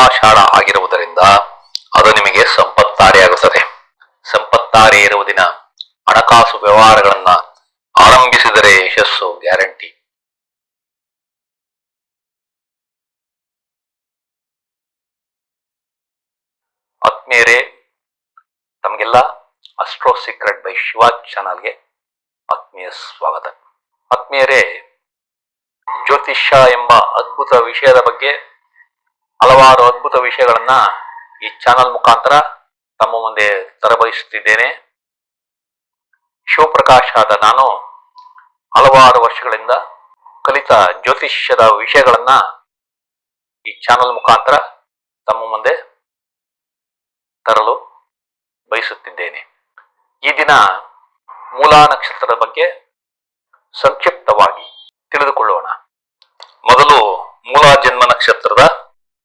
ಪೂರ್ವಾಷಾಢ ಆಗಿರುವುದರಿಂದ ಅದು ನಿಮಗೆ ಸಂಪತ್ತಾರೆಯಾಗುತ್ತದೆ. ಸಂಪತ್ತಾರೆ ಇರುವ ದಿನ ಹಣಕಾಸು ವ್ಯವಹಾರಗಳನ್ನ ಆರಂಭಿಸಿದರೆ ಯಶಸ್ಸು ಗ್ಯಾರಂಟಿ. ಆತ್ಮೀಯರೇ, ತಮಗೆಲ್ಲ ಅಸ್ಟ್ರೋ ಸೀಕ್ರೆಟ್ ಬೈ ಶಿವ ಚಾನಲ್ಗೆ ಆತ್ಮೀಯ ಸ್ವಾಗತ. ಆತ್ಮೀಯರೇ, ಜ್ಯೋತಿಷ್ಯ ಎಂಬ ಅದ್ಭುತ ವಿಷಯದ ಬಗ್ಗೆ ಹಲವಾರು ಅದ್ಭುತ ವಿಷಯಗಳನ್ನ ಈ ಚಾನಲ್ ಮುಖಾಂತರ ತಮ್ಮ ಮುಂದೆ ತರಬಯಸುತ್ತಿದ್ದೇನೆ. ಶಿವಪ್ರಕಾಶ್ ಆದ ನಾನು ಹಲವಾರು ವರ್ಷಗಳಿಂದ ಕಲಿತ ಜ್ಯೋತಿಷ್ಯದ ವಿಷಯಗಳನ್ನ ಈ ಚಾನಲ್ ಮುಖಾಂತರ ತಮ್ಮ ಮುಂದೆ ತರಲು ಬಯಸುತ್ತಿದ್ದೇನೆ. ಈ ದಿನ ಮೂಲಾ ನಕ್ಷತ್ರದ ಬಗ್ಗೆ ಸಂಕ್ಷಿಪ್ತವಾಗಿ ತಿಳಿದುಕೊಳ್ಳೋಣ. ಮೊದಲು ಮೂಲಾ ಜನ್ಮ ನಕ್ಷತ್ರದ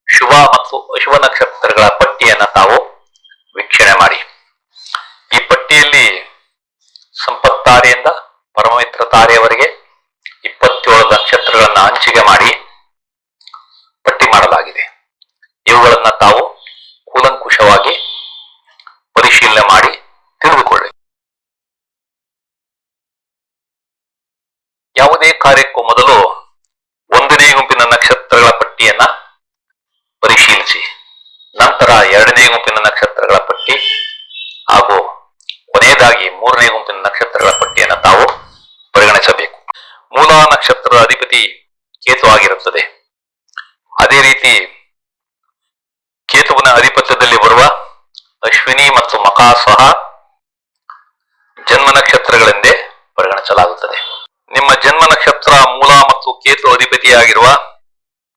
ಶುಭ ಮತ್ತು ಅಶುಭ ನಕ್ಷತ್ರಗಳ ಪಟ್ಟಿಯನ್ನು ತಾವು ವೀಕ್ಷಣೆ ಮಾಡಿ. ಈ ಪಟ್ಟಿಯಲ್ಲಿ ಸಂಪತ್ತಾರೆಯಿಂದ ಪರಮಮಿತ್ರ ತಾರೆಯವರೆಗೆ 27 ನಕ್ಷತ್ರಗಳನ್ನ ಹಂಚಿಕೆ ಮಾಡಿ ಪಟ್ಟಿ ಮಾಡಲಾಗಿದೆ. ಇವುಗಳನ್ನ ತಾವು ಕೂಲಂಕುಷವಾಗಿ ಪರಿಶೀಲನೆ ಮಾಡಿ ತಿಳಿದುಕೊಳ್ಳಿ. ಯಾವುದೇ ಕಾರ್ಯಕ್ಕೂ ಮೊದಲು 1ನೇ ಗುಂಪಿನ ನಕ್ಷತ್ರಗಳ ಪಟ್ಟಿಯನ್ನ ಪರಿಶೀಲಿಸಿ, ನಂತರ 2ನೇ ಗುಂಪಿನ ನಕ್ಷತ್ರಗಳ ಪಟ್ಟಿ ಹಾಗೂ ಕೊನೆಯದಾಗಿ 3ನೇ ಗುಂಪಿನ ನಕ್ಷತ್ರಗಳ ಪಟ್ಟಿಯನ್ನು ತಾವು ಪರಿಗಣಿಸಬೇಕು. ಮೂಲಾ ನಕ್ಷತ್ರದ ಅಧಿಪತಿ ಕೇತು ಆಗಿರುತ್ತದೆ. ಅದೇ ರೀತಿ ಕೇತುವಿನ ಅಧಿಪತ್ಯದಲ್ಲಿ ಬರುವ ಅಶ್ವಿನಿ ಮತ್ತು ಮಖಾ ಸಹ ಜನ್ಮ ನಕ್ಷತ್ರಗಳೆಂದೇ ಪರಿಗಣಿಸಲಾಗುತ್ತದೆ. ನಿಮ್ಮ ಜನ್ಮ ನಕ್ಷತ್ರ ಮೂಲಾ ಮತ್ತು ಕೇತು ಅಧಿಪತಿಯಾಗಿರುವ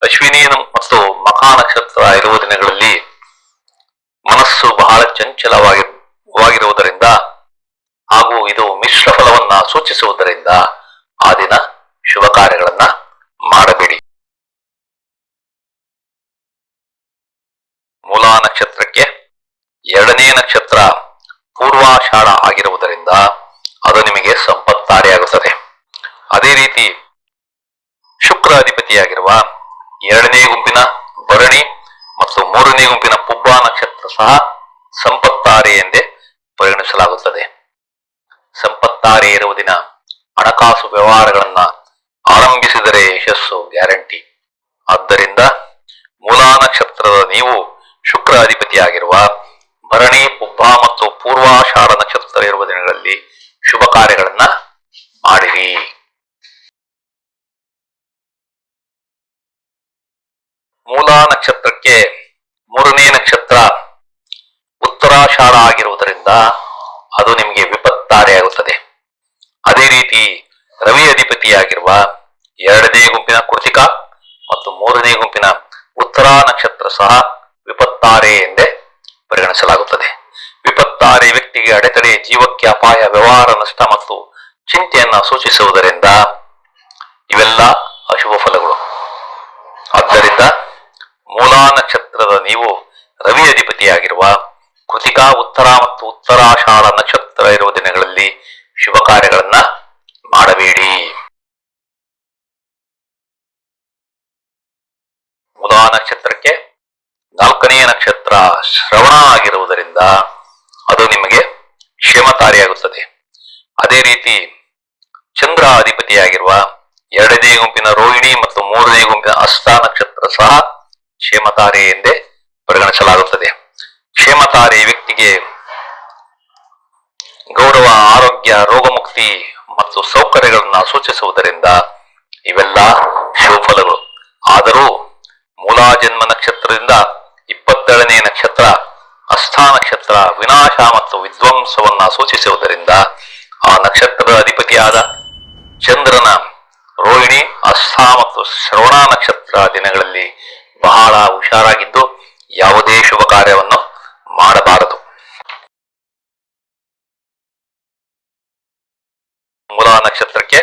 ಅಶ್ವಿನಿ ಮತ್ತು ಮಖಾ ನಕ್ಷತ್ರ ಇರುವ ದಿನಗಳಲ್ಲಿ ಮನಸ್ಸು ಬಹಳ ಚಂಚಲವಾಗಿರುವುದರಿಂದ ಹಾಗೂ ಇದು ಮಿಶ್ರ ಫಲವನ್ನ ಸೂಚಿಸುವುದರಿಂದ ಆ ದಿನ ಶುಭ ಕಾರ್ಯಗಳನ್ನ ಮಾಡಬೇಡಿ. ಮೂಲಾ ನಕ್ಷತ್ರಕ್ಕೆ 2ನೇ ನಕ್ಷತ್ರ ಪೂರ್ವಾಷಾಢ ಆಗಿರುವುದರಿಂದ ಅದು ನಿಮಗೆ ಸಂಪತ್ತಾರೆಯಾಗುತ್ತದೆ. ಅದೇ ರೀತಿ ಶುಕ್ರ ಅಧಿಪತಿಯಾಗಿರುವ 2ನೇ ಗುಂಪಿನ ಭರಣಿ ಮತ್ತು 3ನೇ ಗುಂಪಿನ ಪುಬ್ಬ ನಕ್ಷತ್ರ ಸಹ ಸಂಪತ್ತಾರೆ ಎಂದೇ ಪರಿಗಣಿಸಲಾಗುತ್ತದೆ. ಸಂಪತ್ತಾರೆ ಇರುವ ದಿನ ಹಣಕಾಸು ವ್ಯವಹಾರಗಳನ್ನ ಆರಂಭಿಸಿದರೆ ಯಶಸ್ಸು ಗ್ಯಾರಂಟಿ. ಆದ್ದರಿಂದ ಮೂಲಾ ನಕ್ಷತ್ರದ ನೀವು ಶುಕ್ರ ಅಧಿಪತಿಯಾಗಿರುವ ಭರಣಿ, ಪುಬ್ಬ ಮತ್ತು ಪೂರ್ವಾಷಾಢ ನಕ್ಷತ್ರ ಇರುವ ದಿನಗಳಲ್ಲಿ ಶುಭ ಕಾರ್ಯಗಳನ್ನ ಮಾಡಿರಿ. ಮೂಲಾ ನಕ್ಷತ್ರಕ್ಕೆ 3ನೇ ನಕ್ಷತ್ರ ಉತ್ತರಾಷಾಢ ಆಗಿರುವುದರಿಂದ ಅದು ನಿಮಗೆ ವಿಪತ್ತಾರೆಯಾಗುತ್ತದೆ. ಅದೇ ರೀತಿ ರವಿ ಅಧಿಪತಿಯಾಗಿರುವ 2ನೇ ಗುಂಪಿನ ಕೃತಿಕಾ ಮತ್ತು 3ನೇ ಗುಂಪಿನ ಉತ್ತರಾ ನಕ್ಷತ್ರ ಸಹ ವಿಪತ್ತಾರೆ ಎಂದೇ ಪರಿಗಣಿಸಲಾಗುತ್ತದೆ. ವಿಪತ್ತಾರೆ ವ್ಯಕ್ತಿಗೆ ಅಡೆತಡೆ, ಜೀವಕ್ಕೆ ಅಪಾಯ, ವ್ಯವಹಾರ ನಷ್ಟ ಮತ್ತು ಚಿಂತೆಯನ್ನ ಸೂಚಿಸುವುದರಿಂದ ಇವೆಲ್ಲ ಅಶುಭ ಫಲಗಳು. ಆದ್ದರಿಂದ ಮೂಲಾ ನಕ್ಷತ್ರದ ನೀವು ರವಿ ಅಧಿಪತಿಯಾಗಿರುವ ಕೃತಿಕಾ, ಉತ್ತರ ಮತ್ತು ಉತ್ತರಾಷಾಢ ನಕ್ಷತ್ರ ಇರುವ ದಿನಗಳಲ್ಲಿ ಶುಭ ಕಾರ್ಯಗಳನ್ನ ಮಾಡಬೇಡಿ. ಮೂಲಾ ನಕ್ಷತ್ರಕ್ಕೆ 4ನೇ ನಕ್ಷತ್ರ ಶ್ರವಣ ಆಗಿರುವುದರಿಂದ ಅದು ನಿಮಗೆ ಕ್ಷೇಮತಾರಿಯಾಗುತ್ತದೆ. ಅದೇ ರೀತಿ ಚಂದ್ರ ಅಧಿಪತಿಯಾಗಿರುವ 2ನೇ ಗುಂಪಿನ ರೋಹಿಣಿ ಮತ್ತು 3ನೇ ಗುಂಪಿನ ಹಸ್ತ ನಕ್ಷತ್ರ ಸಹ ಕ್ಷೇಮತಾರೆ ಎಂದೇ ಪರಿಗಣಿಸಲಾಗುತ್ತದೆ. ಕ್ಷೇಮತಾರೆ ವ್ಯಕ್ತಿಗೆ ಗೌರವ, ಆರೋಗ್ಯ, ರೋಗಮುಕ್ತಿ ಮತ್ತು ಸೌಕರ್ಯಗಳನ್ನ ಸೂಚಿಸುವುದರಿಂದ ಇವೆಲ್ಲ ಶುಭ ಫಲಗಳು. ಆದರೂ ಮೂಲಾ ಜನ್ಮ ನಕ್ಷತ್ರದಿಂದ 27ನೇ ನಕ್ಷತ್ರ ಹಸ್ತ ನಕ್ಷತ್ರ ವಿನಾಶ ಮತ್ತು ವಿಧ್ವಂಸವನ್ನ ಸೂಚಿಸುವುದರಿಂದ ಆ ನಕ್ಷತ್ರದ ಅಧಿಪತಿಯಾದ ಚಂದ್ರನ ರೋಹಿಣಿ, ಹಸ್ತ ಮತ್ತು ಶ್ರವಣ ನಕ್ಷತ್ರ ದಿನಗಳಲ್ಲಿ ಬಹಳ ಹುಷಾರಾಗಿದ್ದು ಯಾವುದೇ ಶುಭ ಕಾರ್ಯವನ್ನು ಮಾಡಬಾರದು. ಮೂಲಾ ನಕ್ಷತ್ರಕ್ಕೆ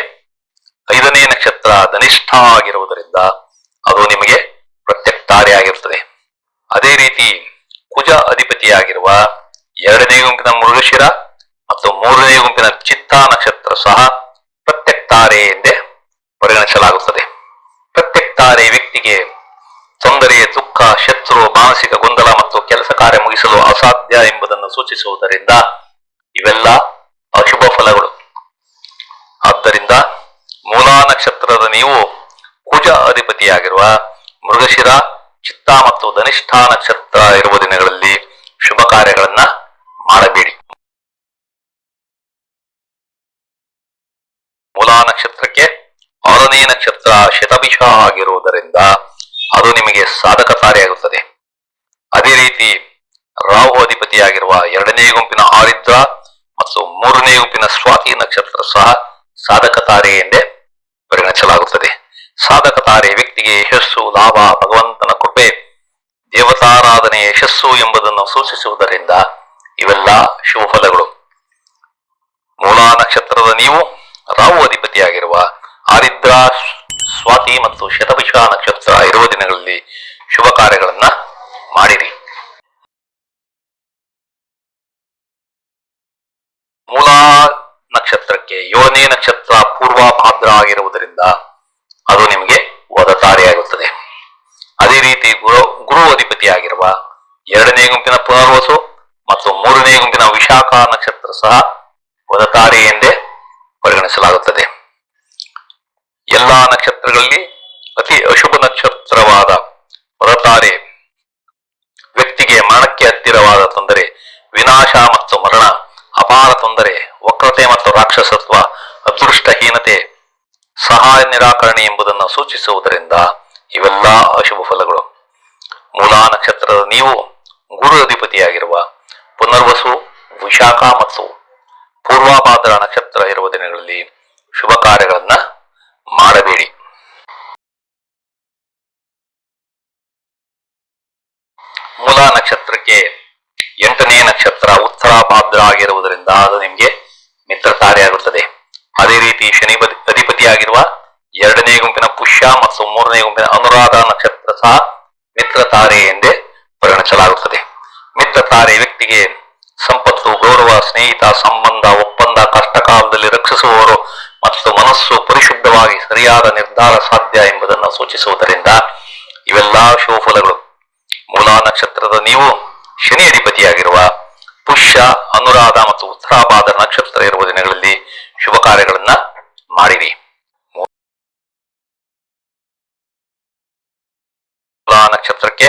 5ನೇ ನಕ್ಷತ್ರ ಧನಿಷ್ಠ ಆಗಿರುವುದರಿಂದ ಅದು ನಿಮಗೆ ಪ್ರತ್ಯಕ್ತಾರೆಯಾಗಿರುತ್ತದೆ. ಅದೇ ರೀತಿ ಕುಜ ಅಧಿಪತಿಯಾಗಿರುವ 2ನೇ ಗುಂಪಿನ ಮೃಗಶಿರ ಮತ್ತು 3ನೇ ಗುಂಪಿನ ಚಿತ್ತಾ ನಕ್ಷತ್ರ ಸಹ ಪ್ರತ್ಯಕ್ತಾರೆ ಎಂದೇ ಪರಿಗಣಿಸಲಾಗುತ್ತದೆ. ಪ್ರತ್ಯಕ್ತಾರೆ ವ್ಯಕ್ತಿಗೆ ತೊಂದರೆ, ದುಃಖ, ಶತ್ರು, ಮಾನಸಿಕ ಸೂಚಿಸುವುದರಿಂದ ಇವೆಲ್ಲ ಅಶುಭ ಫಲಗಳು. ಆದ್ದರಿಂದ ಮೂಲಾ ನಕ್ಷತ್ರದ ನೀವು ಕುಜ ಅಧಿಪತಿಯಾಗಿರುವ ಮೃಗಶಿರ, ಚಿತ್ತ ಮತ್ತು ಧನಿಷ್ಠ ನಕ್ಷತ್ರ ಇರುವ ದಿನಗಳಲ್ಲಿ ಶುಭ ಕಾರ್ಯಗಳನ್ನ ಮಾಡಬೇಡಿ. ಮೂಲಾ ನಕ್ಷತ್ರಕ್ಕೆ 6ನೇ ನಕ್ಷತ್ರ ಶತಭಿಷ ಆಗಿರುವುದರಿಂದ ಅದು ನಿಮಗೆ ಸಾಧಕಕಾರಿಯಾಗುತ್ತದೆ. ಅದೇ ರೀತಿ ರಾಹು ಅಧಿಪತಿಯಾಗಿರುವ 2ನೇ ಗುಂಪಿನ ಆರಿದ್ರ ಮತ್ತು 3ನೇ ಗುಂಪಿನ ಸ್ವಾತಿ ನಕ್ಷತ್ರ ಸಹ ಸಾಧಕ ತಾರೆ ಎಂದೇ ಪರಿಗಣಿಸಲಾಗುತ್ತದೆ. ಸಾಧಕ ತಾರೆ ವ್ಯಕ್ತಿಗೆ ಯಶಸ್ಸು, ಲಾಭ, ಭಗವಂತನ ಕೃಪೆ, ದೇವತಾರಾಧನೆ ಯಶಸ್ಸು ಎಂಬುದನ್ನು ಸೂಚಿಸುವುದರಿಂದ ಇವೆಲ್ಲ ಶುಭ ಫಲಗಳು. ಮೂಲಾ ನಕ್ಷತ್ರದ ನೀವು ರಾಹು ಅಧಿಪತಿಯಾಗಿರುವ ಆರಿದ್ರ, ಸ್ವಾತಿ ಮತ್ತು ಶತಭಿಷ ನಕ್ಷತ್ರ ಇರುವ ದಿನಗಳಲ್ಲಿ ಶುಭ ಕಾರ್ಯಗಳನ್ನ ಮಾಡಿರಿ. ಮೂಲಾ ನಕ್ಷತ್ರಕ್ಕೆ 7ನೇ ನಕ್ಷತ್ರ ಪೂರ್ವ ಭಾದ್ರ ಆಗಿರುವುದರಿಂದ ಅದು ನಿಮಗೆ ವದತಾರೆಯಾಗುತ್ತದೆ. ಅದೇ ರೀತಿ ಗುರು ಅಧಿಪತಿಯಾಗಿರುವ 2ನೇ ಗುಂಪಿನ ಪುನರ್ವಸು ಮತ್ತು 3ನೇ ಗುಂಪಿನ ವಿಶಾಖ ನಕ್ಷತ್ರ ಸಹ ವದತಾರೆ ಎಂದೇ ಪರಿಗಣಿಸಲಾಗುತ್ತದೆ. ಎಲ್ಲಾ ನಕ್ಷತ್ರಗಳಲ್ಲಿ ಅತಿ ಅಶುಭ ನಕ್ಷತ್ರವಾದ ವದತಾರೆ ವ್ಯಕ್ತಿಗೆ ಮರಣಕ್ಕೆ ಹತ್ತಿರವಾದ ತೊಂದರೆ, ವಿನಾಶ ಮತ್ತು ಮರಣ, ಅಪಾರ ತೊಂದರೆ, ವಕ್ರತೆ ಮತ್ತು ರಾಕ್ಷಸತ್ವ, ಅದೃಷ್ಟಹೀನತೆ, ಸಹಾಯ ನಿರಾಕರಣೆ ಎಂಬುದನ್ನು ಸೂಚಿಸುವುದರಿಂದ ಇವೆಲ್ಲ ಅಶುಭ ಫಲಗಳು. ಮೂಲಾ ನಕ್ಷತ್ರದ ನೀವು ಗುರು ಅಧಿಪತಿಯಾಗಿರುವ ಪುನರ್ವಸು, ವಿಶಾಖ ಮತ್ತು ಪೂರ್ವಭಾದ್ರ ನಕ್ಷತ್ರ ಇರುವ ದಿನಗಳಲ್ಲಿ ಶುಭ ಕಾರ್ಯಗಳನ್ನ ಮಾಡಬೇಡಿ. ಮೂಲಾ ನಕ್ಷತ್ರಕ್ಕೆ 8ನೇ ನಕ್ಷತ್ರ ಉತ್ತರ ಭಾದ್ರ ಆಗಿರುವುದರಿಂದ ಅದು ನಿಮಗೆ ಮಿತ್ರತಾರೆಯಾಗುತ್ತದೆ. ಅದೇ ರೀತಿ ಶನಿ ಅಧಿಪತಿಯಾಗಿರುವ 2ನೇ ಗುಂಪಿನ ಪುಷ್ಯ ಮತ್ತು 3ನೇ ಗುಂಪಿನ ಅನುರಾಧ ನಕ್ಷತ್ರ ಸಹ ಮಿತ್ರತಾರೆ ಎಂದೇ ಪರಿಗಣಿಸಲಾಗುತ್ತದೆ. ಮಿತ್ರತಾರೆ ವ್ಯಕ್ತಿಗೆ ಸಂಪತ್ತು, ಗೌರವ, ಸ್ನೇಹಿತ, ಸಂಬಂಧ, ಒಪ್ಪಂದ, ಕಷ್ಟಕಾಲದಲ್ಲಿ ರಕ್ಷಿಸುವವರು ಮತ್ತು ಮನಸ್ಸು ಪರಿಶುದ್ಧವಾಗಿ ಸರಿಯಾದ ನಿರ್ಧಾರ ಸಾಧ್ಯ ಎಂಬುದನ್ನು ಸೂಚಿಸುವುದರಿಂದ ಇವೆಲ್ಲ ಶುಭ ಫಲಗಳು. ಮೂಲಾ ನಕ್ಷತ್ರದ ನೀವು ಶನಿ ಅಧಿಪತಿಯಾಗಿರುವ ಪುಷ್ಯ, ಅನುರಾಧ ಮತ್ತು ಉತ್ತರಾಭಾದ್ರ ನಕ್ಷತ್ರ ಇರುವ ದಿನಗಳಲ್ಲಿ ಶುಭ ಕಾರ್ಯಗಳನ್ನ ಮಾಡಿರಿ. ಮೂಲಾ ನಕ್ಷತ್ರಕ್ಕೆ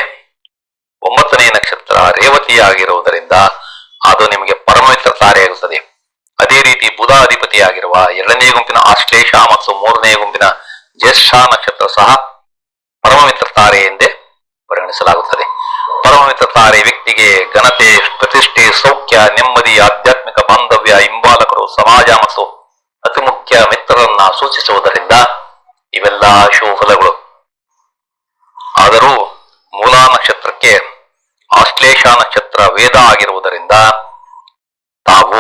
9ನೇ ನಕ್ಷತ್ರ ರೇವತಿ ಆಗಿರುವುದರಿಂದ ಅದು ನಿಮಗೆ ಪರಮಮಿತ್ರ ತಾರೆಯಾಗುತ್ತದೆ. ಅದೇ ರೀತಿ ಬುಧ ಅಧಿಪತಿಯಾಗಿರುವ 2ನೇ ಗುಂಪಿನ ಆಶ್ಲೇಷ ಮತ್ತು 3ನೇ ಗುಂಪಿನ ಜ್ಯೇಷ್ಠ ನಕ್ಷತ್ರ ಸಹ ಪರಮಮಿತ್ರ ತಾರೆ ಎಂದೇ ಪರಿಗಣಿಸಲಾಗುತ್ತದೆ. ಪರಮಮಿತ್ರ ತಾರೆ ವ್ಯಕ್ತಿಗೆ ಘನತೆ, ಪ್ರತಿಷ್ಠೆ, ಸೌಖ್ಯ, ನೆಮ್ಮದಿ, ಆಧ್ಯಾತ್ಮಿಕ ಬಾಂಧವ್ಯ, ಹಿಂಬಾಲಕರು, ಸಮಾಜ ಮತ್ತು ಅತಿ ಮುಖ್ಯ ಮಿತ್ರರನ್ನ ಸೂಚಿಸುವುದರಿಂದ ಇವೆಲ್ಲ ಶುಭ ಫಲಗಳು. ಆದರೂ ಮೂಲಾ ನಕ್ಷತ್ರಕ್ಕೆ ಆಶ್ಲೇಷ ನಕ್ಷತ್ರ ವೇದ ಆಗಿರುವುದರಿಂದ ತಾವು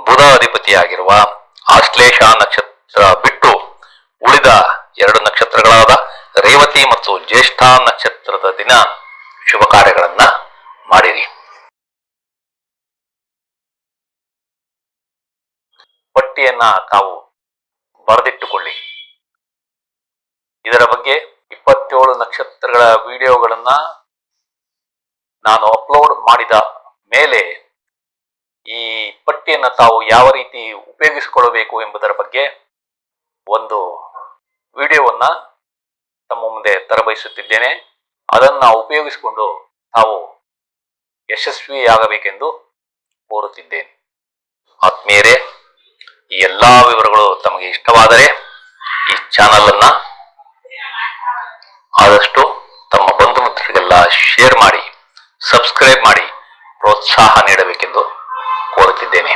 ಬುಧ ಅಧಿಪತಿಯಾಗಿರುವ ಆಶ್ಲೇಷ ನಕ್ಷತ್ರ ಬಿಟ್ಟು ಉಳಿದ 2 ನಕ್ಷತ್ರಗಳಾದ ರೇವತಿ ಮತ್ತು ಜ್ಯೇಷ್ಠ ನಕ್ಷತ್ರದ ದಿನ ಶುಭ ಕಾರ್ಯಗಳನ್ನ ಮಾಡಿರಿ. ಪಟ್ಟಿಯನ್ನ ತಾವು ಬರೆದಿಟ್ಟುಕೊಳ್ಳಿ. ಇದರ ಬಗ್ಗೆ 27 ನಕ್ಷತ್ರಗಳ ವಿಡಿಯೋಗಳನ್ನ ನಾನು ಅಪ್ಲೋಡ್ ಮಾಡಿದ ಮೇಲೆ ಈ ಪಟ್ಟಿಯನ್ನ ತಾವು ಯಾವ ರೀತಿ ಉಪಯೋಗಿಸಿಕೊಳ್ಳಬೇಕು ಎಂಬುದರ ಬಗ್ಗೆ ಒಂದು ವಿಡಿಯೋವನ್ನ ತಮ್ಮ ಮುಂದೆ ತರಬಯಸುತ್ತಿದ್ದೇನೆ. ಅದನ್ನ ಉಪಯೋಗಿಸಿಕೊಂಡು ತಾವು ಯಶಸ್ವಿಯಾಗಬೇಕೆಂದು ಕೋರುತ್ತಿದ್ದೇನೆ. ಆತ್ಮೀಯರೇ, ಈ ಎಲ್ಲಾ ವಿವರಗಳು ತಮಗೆ ಇಷ್ಟವಾದರೆ ಈ ಚಾನಲ್ ಅನ್ನ ಆದಷ್ಟು ತಮ್ಮ ಬಂಧು ಮಿತ್ರರಿಗೆಲ್ಲ ಶೇರ್ ಮಾಡಿ, ಸಬ್ಸ್ಕ್ರೈಬ್ ಮಾಡಿ ಪ್ರೋತ್ಸಾಹ ನೀಡಬೇಕೆಂದು ಕೋರುತ್ತಿದ್ದೇನೆ.